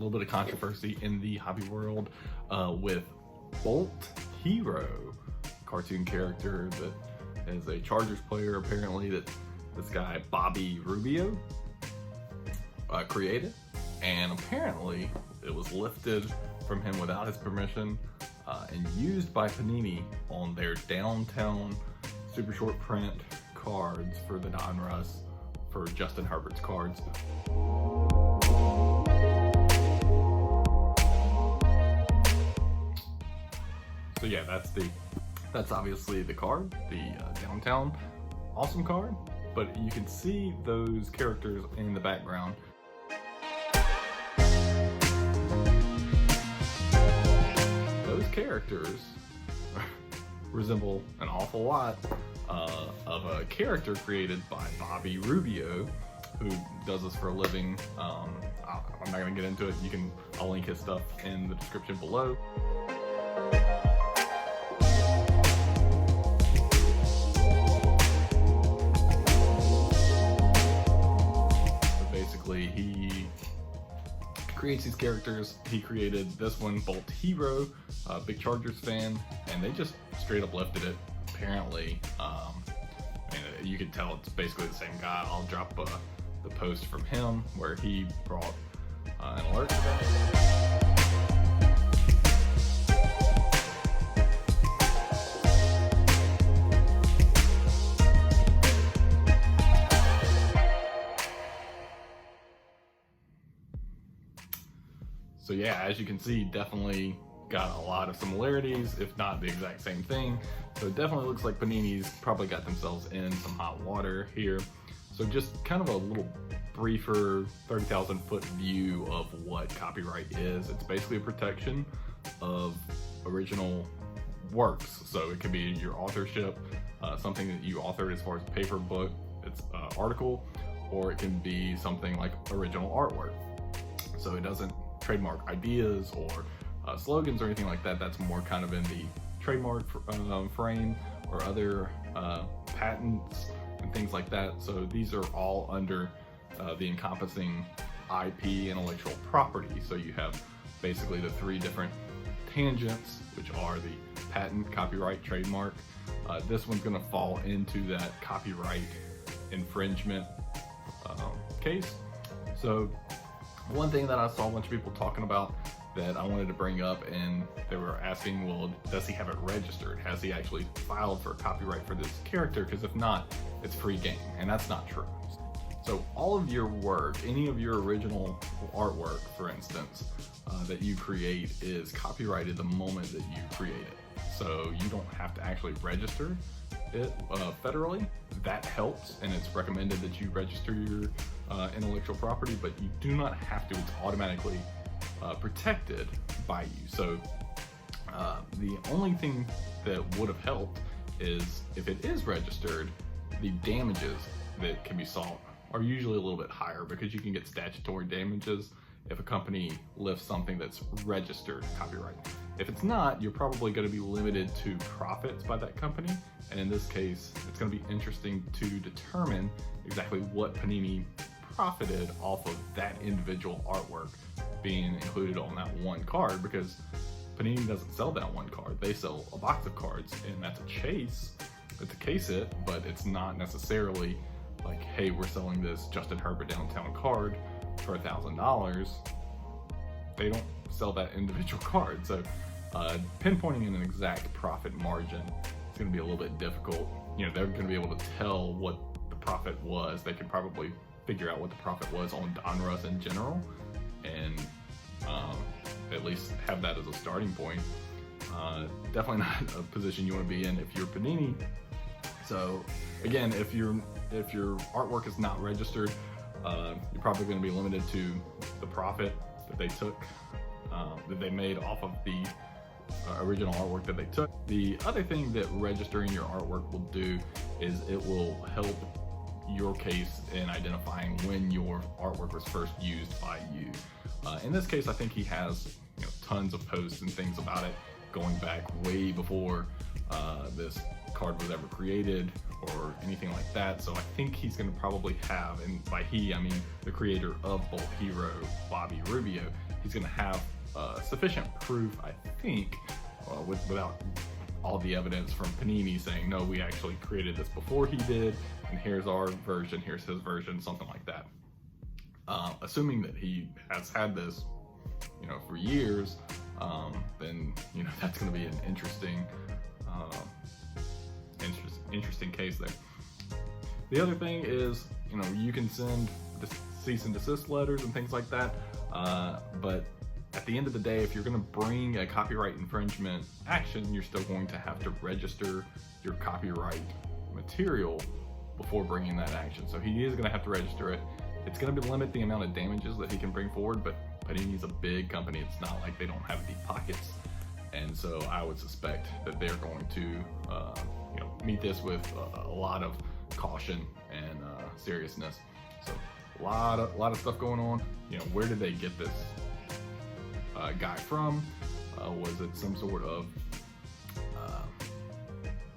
little bit of controversy in the hobby world with Bolt Hero, cartoon character that is a Chargers player apparently that this guy Bobby Rubio created, and apparently it was lifted from him without his permission and used by Panini on their Downtown super short print cards for the Donruss for Justin Herbert's cards. So yeah, that's obviously the card, the Downtown awesome card, but you can see those characters in the background. Those characters resemble an awful lot of a character created by Bobby Rubio, who does this for a living. I'm not gonna get into it. I'll link his stuff in the description below. So basically, he creates these characters. He created this one, Bolt Hero, big Chargers fan, and they just straight up lifted it. Apparently, and you can tell it's basically the same guy. I'll drop the post from him where he brought an alert to that. So yeah, as you can see, definitely got a lot of similarities, if not the exact same thing. So it definitely looks like Panini's probably got themselves in some hot water here. So just kind of a little briefer 30,000 foot view of what copyright is. It's basically a protection of original works. So it could be your authorship, something that you authored as far as paper, book, it's article, or it can be something like original artwork. So it doesn't trademark ideas or slogans or anything like that. That's more kind of in the trademark frame or other patents and things like that. So these are all under the encompassing IP, intellectual property. So you have basically the three different tangents, which are the patent, copyright, trademark. This one's going to fall into that copyright infringement case. So one thing that I saw a bunch of people talking about that I wanted to bring up, and they were asking, well, does he have it registered? Has he actually filed for copyright for this character? Because if not, it's free game, and that's not true. So all of your work, any of your original artwork, for instance, that you create is copyrighted the moment that you create it. So you don't have to actually register it federally. That helps, and it's recommended that you register your intellectual property, but you do not have to. It's automatically protected by you. So the only thing that would have helped is if it is registered, the damages that can be sought are usually a little bit higher because you can get statutory damages if a company lifts something that's registered copyright. If it's not, you're probably going to be limited to profits by that company. And in this case, it's going to be interesting to determine exactly what Panini profited off of that individual artwork being included on that one card, because Panini doesn't sell that one card. They sell a box of cards, and that's a chase. It's a case hit, but it's not necessarily like, hey, we're selling this Justin Herbert Downtown card for $1,000. They don't sell that individual card. So pinpointing an exact profit margin is going to be a little bit difficult. You know, they're going to be able to tell what the profit was. They could probably figure out what the profit was on Donruss in general, and at least have that as a starting point. Definitely not a position you want to be in if you're Panini. So again, if your artwork is not registered, you're probably going to be limited to the profit that they took, that they made off of the original artwork that they took. The other thing that registering your artwork will do is it will help your case in identifying when your artwork was first used by you. In this case, I think he has tons of posts and things about it going back way before this card was ever created or anything like that. So I think he's going to probably have, and by he I mean the creator of Bolt Hero, Bobby Rubio, he's going to have sufficient proof, I think, without all the evidence from Panini saying, no, we actually created this before he did, and here's our version, here's his version, something like that. Assuming that he has had this, you know, for years, then, you know, that's going to be an interesting case there. The other thing is, you know, you can send cease and desist letters and things like that, but at the end of the day, if you're going to bring a copyright infringement action, you're still going to have to register your copyright material before bringing that action. So he is going to have to register it. It's going to limit the amount of damages that he can bring forward, but Panini's a big company. It's not like they don't have deep pockets. And so I would suspect that they're going to you know, meet this with a lot of caution and seriousness. So a lot of stuff going on. You know, where did they get this guy from? Was it some sort of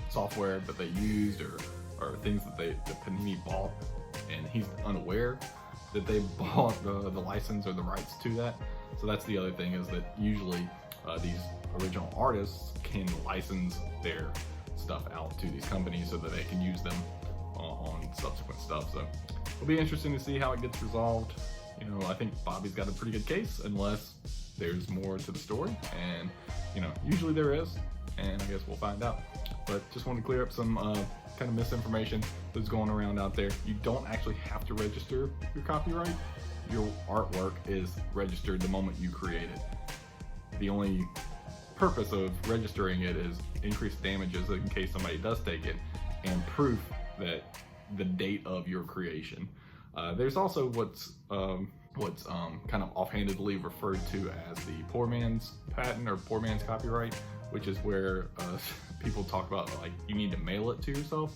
software that they used, or things that Panini bought and he's unaware that they bought the license or the rights to that? So that's the other thing, is that usually these original artists can license their stuff out to these companies so that they can use them on subsequent stuff. So it'll be interesting to see how it gets resolved. You know, I think Bobby's got a pretty good case, unless there's more to the story, and you know, usually there is, and I guess we'll find out. But just want to clear up some kind of misinformation that's going around out there. You don't actually have to register your copyright. Your artwork is registered the moment you create it. The only purpose of registering it is increased damages in case somebody does take it, and proof that the date of your creation. There's also what's kind of offhandedly referred to as the poor man's patent or poor man's copyright, which is where people talk about, like, you need to mail it to yourself.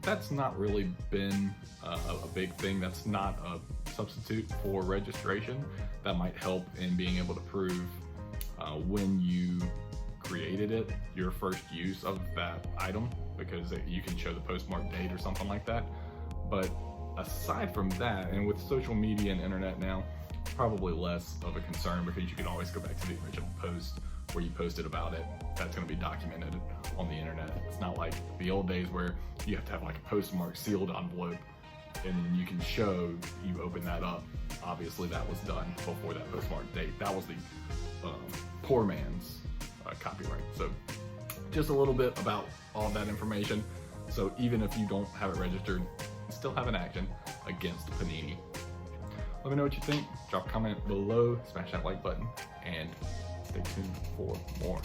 That's not really been a big thing. That's not a substitute for registration. That might help in being able to prove when you created it, your first use of that item, because you can show the postmark date or something like that. But aside from that, and with social media and internet now, probably less of a concern, because you can always go back to the original post where you posted about it. That's going to be documented on the internet. It's not like the old days where you have to have like a postmark sealed envelope and then you can show you open that up. Obviously that was done before that postmark date. That was the poor man's copyright. So just a little bit about all that information. So even if you don't have it registered, you still have an action against Panini. Let me know what you think. Drop a comment below, smash that like button, and stay tuned for more.